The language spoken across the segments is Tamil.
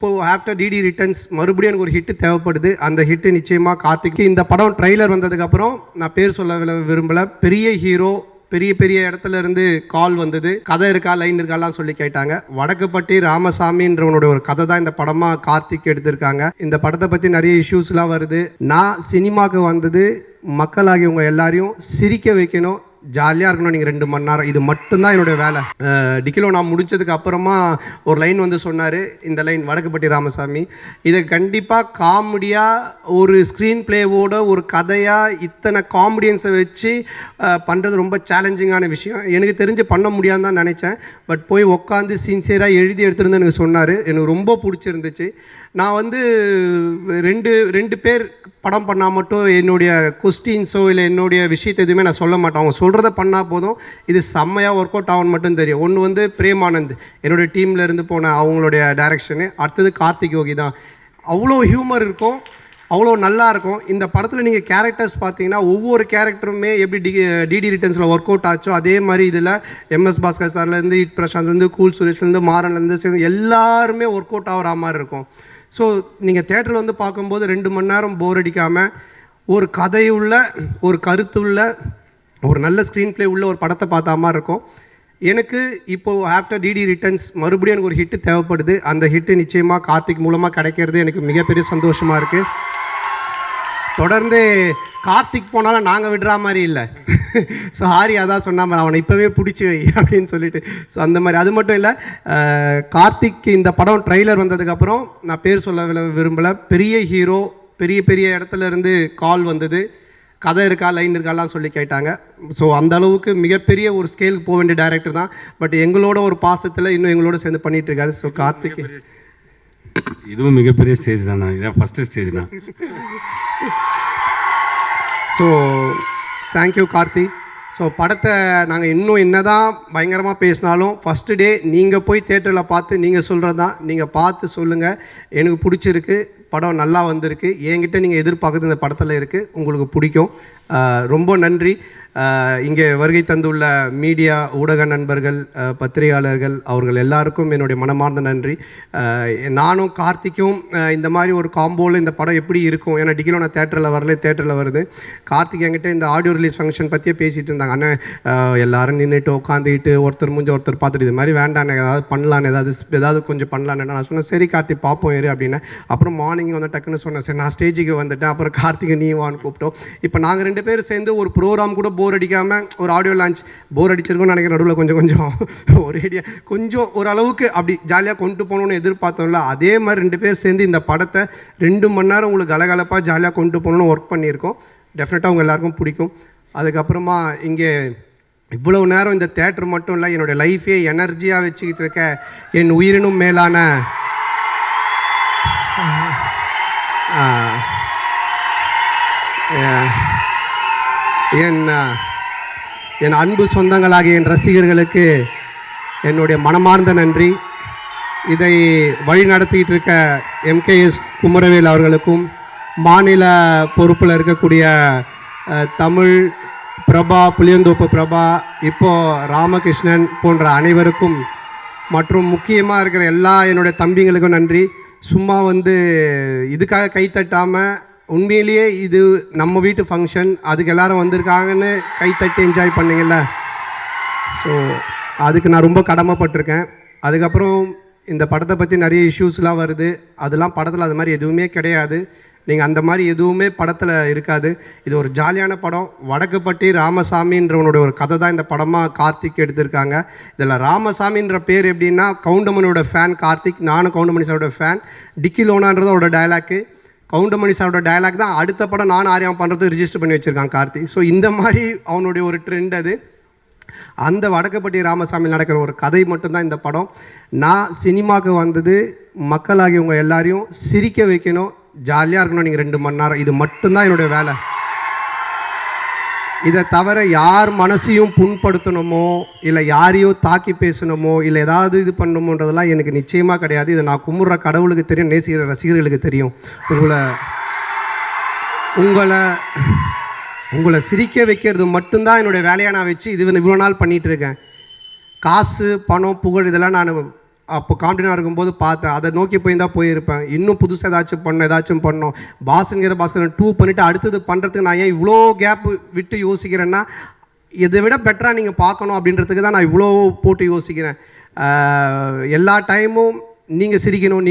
இப்போ ஆஃப்டர் டிடி ரிட்டர்ன்ஸ் மறுபடியும் எனக்கு ஒரு ஹிட் தேவைப்படுது. அந்த ஹிட் நிச்சயமாக கார்த்திக். இந்த படம் ட்ரெய்லர் வந்ததுக்கப்புறம் நான் பேர் சொல்ல விரும்பலை, பெரிய ஹீரோ, பெரிய பெரிய இடத்துல இருந்து கால் வந்தது. கதை இருக்கா, லைன் இருக்காலாம் சொல்லி கேட்டாங்க. வடக்குப்பட்டி ராமசாமின்றவனுடைய ஒரு கதை தான் இந்த படமாக கார்த்திக் எடுத்திருக்காங்க. இந்த படத்தை பற்றி நிறைய இஷ்யூஸ்லாம் வருது. நான் சினிமாவுக்கு வந்தது மக்களாகியவங்க எல்லாரையும் சிரிக்க வைக்கணும், ஜாலியாக இருக்கணும். நீங்கள் 2 மணி நேரம், இது மட்டும்தான் என்னுடைய வேலை. டிக்கிலோ நான் முடித்ததுக்கு அப்புறமா ஒரு லைன் வந்து சொன்னார். இந்த லைன் வடக்குப்பட்டி ராமசாமி, இதை கண்டிப்பாக காமெடியாக ஒரு ஸ்க்ரீன் பிளேவோட ஒரு கதையாக இத்தனை காமெடியன்ஸை வச்சு பண்ணுறது ரொம்ப சேலஞ்சிங்கான விஷயம். எனக்கு தெரிஞ்சு பண்ண முடியாதுன்னு தான் நினச்சேன். பட் போய் உட்காந்து சின்சியராக எழுதி எடுத்துருந்து எனக்கு சொன்னார். எனக்கு ரொம்ப பிடிச்சிருந்துச்சு. நான் வந்து ரெண்டு பேர் படம் பண்ணால் மட்டும் என்னுடைய கொஸ்டின்ஸோ இல்லை என்னுடைய விஷயத்தை எதுவுமே நான் சொல்ல மாட்டேன். அவங்க சொல்கிறத பண்ணால் போதும், இது செம்மையாக ஒர்க் அவுட் ஆகும்னு மட்டும் தெரியும். ஒன்று வந்து பிரேமானந்த், என்னுடைய டீமில் இருந்து போன அவங்களுடைய டைரக்ஷனு. அடுத்தது கார்த்திக் யோகி தான். அவ்வளோ ஹியூமர் இருக்கும், அவ்வளோ நல்லா இருக்கும். இந்த படத்தில் நீங்கள் கேரக்டர்ஸ் பார்த்தீங்கன்னா ஒவ்வொரு கேரக்டருமே எப்படி டிடி ரிட்டர்ன்ஸில் ஒர்க் அவுட் ஆச்சோ அதே மாதிரி இதில் எம்எஸ் பாஸ்கர் சார்லேருந்து, இட் பிரசாந்த்லேருந்து, கூல் சுரேஷ்லேருந்து, மாறன்லேருந்து எல்லாருமே ஒர்க் அவுட் ஆகிற மாதிரி இருக்கும். ஸோ நீங்கள் தேட்டரில் வந்து பார்க்கும்போது 2 மணி நேரம் போர் அடிக்காமல் ஒரு கதையுள்ள, ஒரு கருத்துள்ள, ஒரு நல்ல ஸ்க்ரீன் பிளே உள்ள ஒரு படத்தை பார்த்தா மாதிரி இருக்கும். எனக்கு இப்போது ஆஃப்டர் டிடி ரிட்டர்ன்ஸ் மறுபடியும் எனக்கு ஒரு ஹிட் தேவைப்படுது. அந்த ஹிட்டு நிச்சயமாக கார்த்திக் மூலமாக கிடைக்கிறது எனக்கு மிகப்பெரிய சந்தோஷமாக இருக்குது. தொடர்ந்து கார்த்திக் போனாலும் நாங்கள் விடுற மாதிரி இல்லை. ஸோ ஹாரி அதான் சொன்னாமல் அவனை இப்போவே பிடிச்சி வை அப்படின்னு சொல்லிட்டு. ஸோ அந்த மாதிரி. அது மட்டும் இல்லை, கார்த்திக் இந்த படம் ட்ரெய்லர் வந்ததுக்கப்புறம் நான் பேர் சொல்ல விரும்பலை, பெரிய ஹீரோ, பெரிய பெரிய இடத்துல இருந்து கால் வந்தது. கதை இருக்கா, லைன் இருக்காலாம் சொல்லி கேட்டாங்க. ஸோ அந்த அளவுக்கு மிகப்பெரிய ஒரு ஸ்கேலுக்கு போக வேண்டிய டைரக்டர் தான். பட் எங்களோட ஒரு பாசத்தில் இன்னும் எங்களோட சேர்ந்து பண்ணிகிட்டு இருக்காரு. ஸோ கார்த்திக் இதுவும் மிகப்பெரிய ஸ்டேஜ் தானே, இதான் ஃபஸ்ட்டு ஸ்டேஜ் தான். So thank you Karthi. ஸோ படத்தை நாங்கள் இன்னும் என்ன தான் பயங்கரமாக பேசினாலும் ஃபஸ்ட்டு டே நீங்கள் போய் தேட்டரில் பார்த்து நீங்கள் சொல்கிறது தான். நீங்கள் பார்த்து சொல்லுங்கள், எனக்கு பிடிச்சிருக்கு, படம் நல்லா வந்திருக்கு, என்கிட்ட நீங்கள் எதிர்பார்க்குறது இந்த படத்தில் இருக்குது, உங்களுக்கு பிடிக்கும். ரொம்ப நன்றி. இங்கே வருகை தந்துள்ள மீடியா ஊடக நண்பர்கள், பத்திரிகையாளர்கள், அவர்கள் எல்லாருக்கும் என்னுடைய மனமார்ந்த நன்றி. நானும் கார்த்திக்கும் இந்த மாதிரி ஒரு காம்போவில் இந்த படம் எப்படி இருக்கும், ஏன்னா டிக்கிலோ நான் தேட்டரில் வரல, தேட்டரில் வருது. கார்த்திக் என்கிட்ட இந்த ஆடியோ ரிலீஸ் ஃபங்க்ஷன் பற்றியே பேசிகிட்டு இருந்தாங்க. அண்ணன் எல்லோரும் நின்றுட்டு உட்காந்துக்கிட்டு ஒருத்தர் முடிஞ்ச ஒருத்தர் பார்த்துட்டு இது மாதிரி வேண்டாண்ணே, ஏதாவது பண்ணலான்னு, ஏதாவது கொஞ்சம் பண்ணலான்னு நான் சொன்னேன். சரி கார்த்திக் பார்ப்போம் இரு அப்படின்னு. அப்புறம் மார்னிங் வந்து டக்குன்னு சொன்னேன், சரி நான் ஸ்டேஜுக்கு வந்துட்டேன். அப்புறம் கார்த்திகை நீ வான்னு கூப்பிட்டோம். இப்போ நாங்கள் 2 பேர் சேர்ந்து ஒரு ப்ரோக்ராம் கூட போர் அடிக்காமல், ஒரு ஆடியோ லான்ச் போர் அடிச்சிருக்கோம்னு நினைக்கிற நடுவில் கொஞ்சம் ஒரேடியா கொஞ்சம் ஓரளவுக்கு அப்படி ஜாலியாக கொண்டு போகணுன்னு எதிர்பார்த்தோம்ல, அதே மாதிரி 2 பேர் சேர்ந்து இந்த படத்தை 2 மணி நேரம் உங்களுக்கு கலகலப்பாக ஜாலியாக கொண்டு போகணுன்னு ஒர்க் பண்ணியிருக்கோம். டெஃபினட்டாக உங்கள் எல்லாருக்கும் பிடிக்கும். அதுக்கப்புறமா இங்கே இவ்வளோ நேரம் இந்த தேட்டர் மட்டும் இல்லை, என்னுடைய லைஃபே எனர்ஜியாக வச்சுக்கிட்டு இருக்க என் உயிரினும் மேலான என் அன்பு சொந்தங்களாகிய என் ரசிகர்களுக்கு என்னுடைய மனமார்ந்த நன்றி. இதை வழி நடத்திக்கிட்டு இருக்க எம்கேஎஸ் குமரவேல் அவர்களுக்கும், மாநில பொறுப்பில் இருக்கக்கூடிய தமிழ் பிரபா, புளியந்தோப்பு பிரபா, இப்போது ராமகிருஷ்ணன் போன்ற அனைவருக்கும், மற்றும் முக்கியமாக இருக்கிற எல்லா என்னுடைய தம்பிங்களுக்கும் நன்றி. சும்மா வந்து இதுக்காக கைத்தட்டாமல், உண்மையிலேயே இது நம்ம வீட்டு ஃபங்க்ஷன், அதுக்கு எல்லோரும் வந்திருக்காங்கன்னு கைத்தட்டி என்ஜாய் பண்ணிங்கல்ல, ஸோ அதுக்கு நான் ரொம்ப கடமைப்பட்டிருக்கேன். அதுக்கப்புறம் இந்த படத்தை பற்றி நிறைய இஷ்யூஸ்லாம் வருது, அதெல்லாம் படத்தில் அது மாதிரி எதுவுமே கிடையாது. நீங்கள் அந்த மாதிரி எதுவுமே படத்தில் இருக்காது. இது ஒரு ஜாலியான படம். வடக்குப்பட்டி ராமசாமின்றவனுடைய ஒரு கதை தான் இந்த படமாக கார்த்திக் எடுத்திருக்காங்க. இதில் ராமசாமின்ற பேர் எப்படின்னா, கவுண்டமணியோட ஃபேன் கார்த்திக், நானும் கவுண்டமணி சாரோட ஃபேன். டிக்கிலோனான்றது அவரோட டைலாக்கு, கவுண்டமணி சாரோட டைலாக் தான் அடுத்த படம் நான் ஆரியம் பண்ணுறது ரிஜிஸ்டர் பண்ணி வச்சுருக்கான் கார்த்திக். ஸோ இந்த மாதிரி அவனுடைய ஒரு ட்ரெண்ட் அது. அந்த வடக்குப்பட்டி ராமசாமி நடக்கிற ஒரு கதை மட்டும்தான் இந்த படம். நான் சினிமாவுக்கு வந்தது மக்களாகியவங்க எல்லாரையும் சிரிக்க வைக்கணும், ஜாலியாக இருக்கணும். நீங்கள் 2 மணி நேரம், இது மட்டும்தான் என்னுடைய வேலை. இதை தவிர யார் மனசையும் புண்படுத்தணுமோ, இல்லை யாரையும் தாக்கி பேசணுமோ, இல்லை ஏதாவது இது பண்ணணுமோன்றதெல்லாம் எனக்கு நிச்சயமாக கிடையாது. இதை நான் கும்பிட்ற கடவுளுக்கு தெரியும், நேசிக்கிற ரசிகர்களுக்கு தெரியும். உங்களை சிரிக்க வைக்கிறது மட்டும்தான் என்னுடைய வேலையாக நான் வச்சு இது இவ்வளோ நாள் பண்ணிகிட்டு இருக்கேன். காசு, பணம், புகழ் இதெல்லாம் நான் அப்போ காம்டினாக இருக்கும்போது பார்த்தேன். அதை நோக்கி போய் போயிருப்பேன். இன்னும் புதுசாக ஏதாச்சும் பண்ணோம். பாஸ்ங்கிற பாஸ்கர் 2 பண்ணிவிட்டு அடுத்தது பண்ணுறதுக்கு நான் ஏன் இவ்வளோ கேப் விட்டு யோசிக்கிறேன்னா, இதை விட பெட்டராக நீங்கள் பார்க்கணும் அப்படின்றதுக்கு தான் நான் இவ்வளோ போட்டு யோசிக்கிறேன். எல்லா டைமும் நீங்கள் சிரிக்கணும்,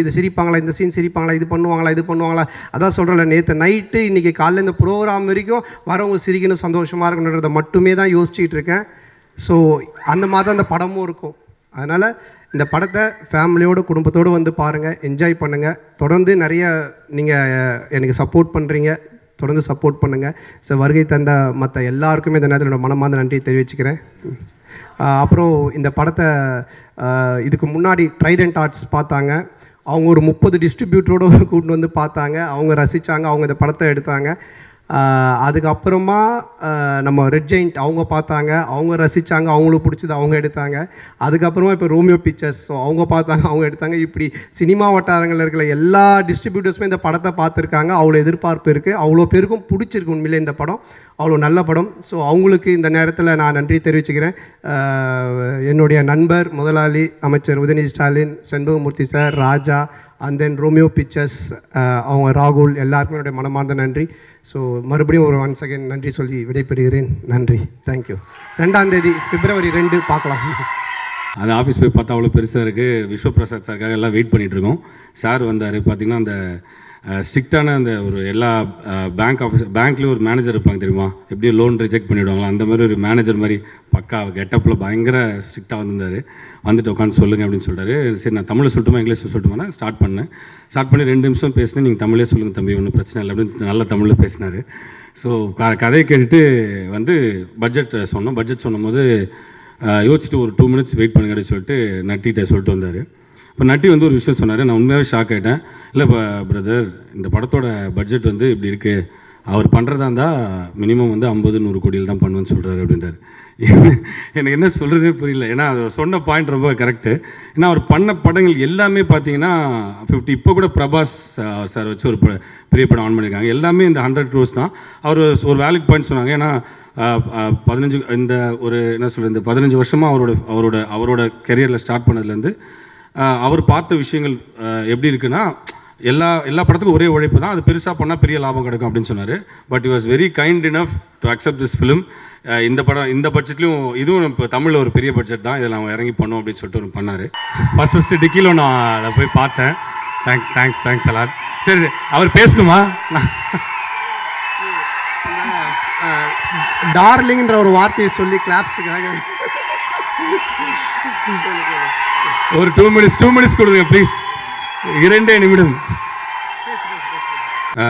இது சிரிப்பாங்களா, இந்த சீன் சிரிப்பாங்களா, இது பண்ணுவாங்களா. அதான் சொல்கிறேன்ல, நேற்று நைட்டு இன்றைக்கி காலையில் இந்த ப்ரோக்ராம் வரைக்கும் வரவங்க சிரிக்கணும், சந்தோஷமாக இருக்கணுன்றதை மட்டுமே தான் யோசிச்சுட்டு இருக்கேன். ஸோ அந்த மாதிரி தான் அந்த படமும் இருக்கும். அதனால் இந்த படத்தை ஃபேமிலியோடு குடும்பத்தோடு வந்து பாருங்கள், என்ஜாய் பண்ணுங்கள். தொடர்ந்து நிறைய நீங்கள் எனக்கு சப்போர்ட் பண்ணுறீங்க, தொடர்ந்து சப்போர்ட் பண்ணுங்கள். ஸோ வருகை தந்த மற்ற எல்லாருக்குமே இந்த நேரத்தில் என்னோட மனமார்ந்த நன்றி தெரிவிச்சுக்கிறேன். அப்புறம் இந்த படத்தை இதுக்கு முன்னாடி ட்ரைடன்ட் ஆர்ட்ஸ் பார்த்தாங்க. அவங்க ஒரு 30 டிஸ்ட்ரிபியூட்டரோடு கூப்பிட்டு வந்து பார்த்தாங்க. அவங்க ரசித்தாங்க, அவங்க இந்த படத்தை எடுத்தாங்க. அதுக்கப்புறமா நம்ம ரெட் ஜெயிண்ட் அவங்க பார்த்தாங்க, அவங்க ரசித்தாங்க, அவங்களுக்கு பிடிச்சது அவங்க எடுத்தாங்க. அதுக்கப்புறமா இப்போ ரோமியோ பிக்சர்ஸ், ஸோ அவங்க பார்த்தாங்க, அவங்க எடுத்தாங்க. இப்படி சினிமா வட்டாரங்களில் இருக்கிற எல்லா டிஸ்ட்ரிபியூட்டர்ஸுமே இந்த படத்தை பார்த்துருக்காங்க. அவ்வளோ எதிர்பார்ப்பு இருக்குது, அவ்வளோ பேருக்கும் பிடிச்சிருக்கு உண்மையிலே இந்த படம், அவ்வளோ நல்ல படம். ஸோ அவங்களுக்கு இந்த நேரத்தில் நான் நன்றி தெரிவிச்சுக்கிறேன். என்னுடைய நண்பர் முதலாளி அமைச்சர் Udhayanidhi Stalin, Shenbagamoorthy sir, Raja, and then Romeo pictures, அவங்க ராகுல், எல்லாருக்குமே என்னுடைய மனமார்ந்த நன்றி. ஸோ மறுபடியும் ஒரு ஒன்ஸ் அகேன் நன்றி சொல்லி விடைபெறுகிறேன். நன்றி, தேங்க்யூ. 2ஆம் தேதி பிப்ரவரி 2 பார்க்கலாம். அது ஆஃபீஸ் போய் பார்த்தா அவ்வளோ பெருசாக இருக்குது. விஸ்வபிரசாத் சாருக்காக எல்லாம் வெயிட் பண்ணிகிட்ருக்கோம். சார் வந்தார். பார்த்திங்கன்னா அந்த ஸ்ட்ரிக்டான அந்த ஒரு எல்லா பேங்க்லேயும் ஒரு மேனேஜர் இருப்பாங்க தெரியுமா, எப்படியும் லோன் ரிஜெக்ட் பண்ணிவிடுவாங்களா, அந்த மாதிரி ஒரு மேனேஜர் மாதிரி பக்கா கெட்டப்பில் பயங்கர ஸ்ட்ரிக்டாக வந்திருந்தார். வந்துட்டு உட்காந்து சொல்லுங்கள் அப்படின்னு சொல்லிட்டாரு. சரி, நான் தமிழில் சொல்லட்டுமா இங்கிலீஷில் சொல்லட்டுமா ஸ்டார்ட் பண்ணி 2 நிமிஷம் பேசினேன். நீங்கள் தமிழே சொல்லுங்கள் தம்பி, ஒன்றும் பிரச்சனை இல்லை அப்படின்னு நல்ல தமிழில் பேசினார். ஸோ கதையை கேட்டுட்டு வந்து பட்ஜெட் சொன்னபோது யோசிச்சுட்டு ஒரு 2 மினிட்ஸ் வெயிட் பண்ணுங்க அப்படின்னு சொல்லிட்டு நட்டிகிட்ட சொல்லிட்டு வந்தார். இப்போ நட்டி வந்து ஒரு விஷயம் சொன்னார். நான் உண்மையாகவே ஷாக் ஆகிட்டேன். இல்லை இப்போ பிரதர், இந்த படத்தோட பட்ஜெட் வந்து இப்படி இருக்குது, அவர் பண்ணுறதா இருந்தால் மினிமம் வந்து 50-100 கோடியில் தான் பண்ணுவேன்னு சொல்கிறாரு அப்படின்றார். எனக்கு என்ன சொல்கிறதே புரியல. ஏன்னா அது சொன்ன பாயிண்ட் ரொம்ப கரெக்டு. ஏன்னா அவர் பண்ண படங்கள் எல்லாமே பார்த்தீங்கன்னா 50, இப்போ கூட பிரபாஸ் சார் வச்சு ஒரு பெரிய படம் ஆன் பண்ணியிருக்காங்க. எல்லாமே இந்த 100 crores தான். அவர் ஒரு வேலிட் பாயிண்ட் சொன்னாங்க. ஏன்னா 15 இந்த ஒரு என்ன சொல்கிறது, இந்த 15 வருஷமாக அவரோட கெரியரில் ஸ்டார்ட் பண்ணதுலேருந்து அவர் பார்த்த விஷயங்கள் எப்படி இருக்குன்னா, எல்லா படத்துக்கும் ஒரே உழைப்பு தான், அது பெருசாக பண்ணால் பெரிய லாபம் கிடைக்கும் அப்படின்னு சொன்னார். But he was very kind enough to accept this film. இந்த பட்ஜெட்லையும் இதுவும் இப்போ தமிழில் ஒரு பெரிய பட்ஜெட் தான், இதில் அவன் இறங்கி பண்ணும் அப்படின்னு சொல்லிட்டு ஒன்று பண்ணார். ஃபஸ்ட்டு டிக்கிலோ நான் அதை போய் பார்த்தேன். Thanks a lot. சரி, அவர் பேசணுமா? டார்லிங்ன்ற ஒரு வார்த்தையை சொல்லி கிளாப்ஸுக்காக ஒரு 2 மினிட்ஸ் கொடுங்க ப்ளீஸ். 2 நிமிடம்.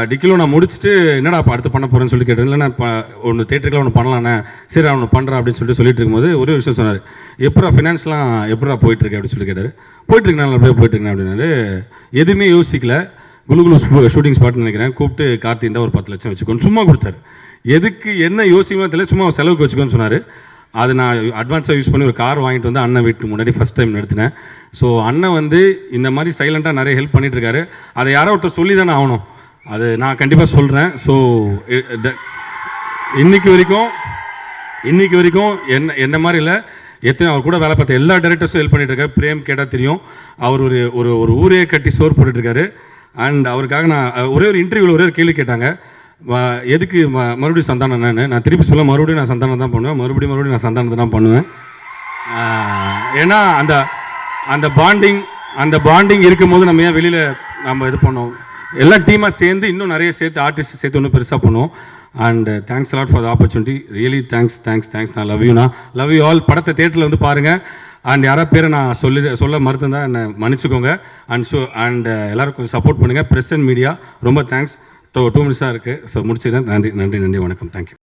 டிக்கிலோ நான் முடிச்சுட்டு என்னடா இப்போ அடுத்து பண்ண போகிறேன்னு சொல்லி கேட்டேன். இல்லைன்னா இப்போ ஒன்று தேட்டருக்குலாம் ஒன்று பண்ணலாண்ணே. சரி, அவனை பண்ணுறான் அப்படின்னு சொல்லிட்டு இருக்கும்போது ஒரே விஷயம் சொன்னார். எப்படா ஃபினான்ஸ்லாம் எப்படா போயிட்டுருக்கு அப்படின்னு சொல்லி கேட்டார். போயிட்டுருக்கேன், அப்படியே போயிட்டுருக்கேன் அப்படின்னாரு. எதுவுமே யோசிக்கல. குலுகுலு ஷூட்டிங் ஸ்பாட்னு நினைக்கிறேன். கூப்பிட்டு கார்த்தி இருந்தால் ஒரு 10 லட்சம் வச்சுக்கோன்னு சும்மா கொடுத்தாரு. எதுக்கு என்ன யோசிக்குமோ தெரியல, சும்மா செலவுக்கு வச்சுக்கோன்னு சொன்னார். அது நான் அட்வான்ஸாக யூஸ் பண்ணி ஒரு கார் வாங்கிட்டு வந்து அண்ணன் வீட்டுக்கு முன்னாடி ஃபஸ்ட் டைம் நிறுத்தினேன். ஸோ அண்ணன் வந்து இந்த மாதிரி சைலண்ட்டாக நிறைய ஹெல்ப் பண்ணிகிட்ருக்காரு. அதை யாரோ ஒருத்தர் சொல்லி தானே ஆகணும். அது நான் கண்டிப்பாக சொல்கிறேன். ஸோ இன்னைக்கு வரைக்கும் என்ன மாதிரி இல்லை, எத்தனை அவர் கூட வேலை பார்த்த எல்லா டைரக்டர்ஸும் ஹெல்ப் பண்ணிகிட்ருக்காரு. பிரேம் கேட்டால் தெரியும், அவர் ஒரு ஊரே கட்டி சோறு போட்டுட்ருக்காரு. அண்ட் அவருக்காக நான் ஒரே ஒரு இன்டர்வியூவில் ஒரே ஒரு கேள்வி கேட்டாங்க, எதுக்கு மறுபடியும் சந்தானம். நான் திருப்பி சொல்ல, மறுபடியும் நான் சந்தானம் தான் பண்ணுவேன், மறுபடியும் நான் சந்தானத்தை தான் பண்ணுவேன். ஏன்னா அந்த பாண்டிங் இருக்கும்போது நம்ம ஏன் வெளியில் நம்ம இது பண்ணோம், எல்லாம் டீமாக சேர்ந்து இன்னும் நிறைய சேர்த்து ஆர்டிஸ்ட் சேர்த்து இன்னும் பெருசாக பண்ணுவோம். And thanks a lot for the opportunity. Really thanks. நான் லவ் யூ ஆல். படத்தை தேட்டரில் வந்து பாருங்கள். அண்ட் யாரோ பேரை நான் சொல்ல மறுத்துருந்தா என்னை மன்னிச்சுக்கோங்க. அண்ட் எல்லோரும் கொஞ்சம் சப்போர்ட் பண்ணுங்கள். ப்ரெஸ் அண்ட் மீடியா ரொம்ப தேங்க்ஸ். 2 மினிட்ஸாக இருக்குது. ஸோ முடிச்சுக்கிறேன். நன்றி, வணக்கம். தேங்க்யூ.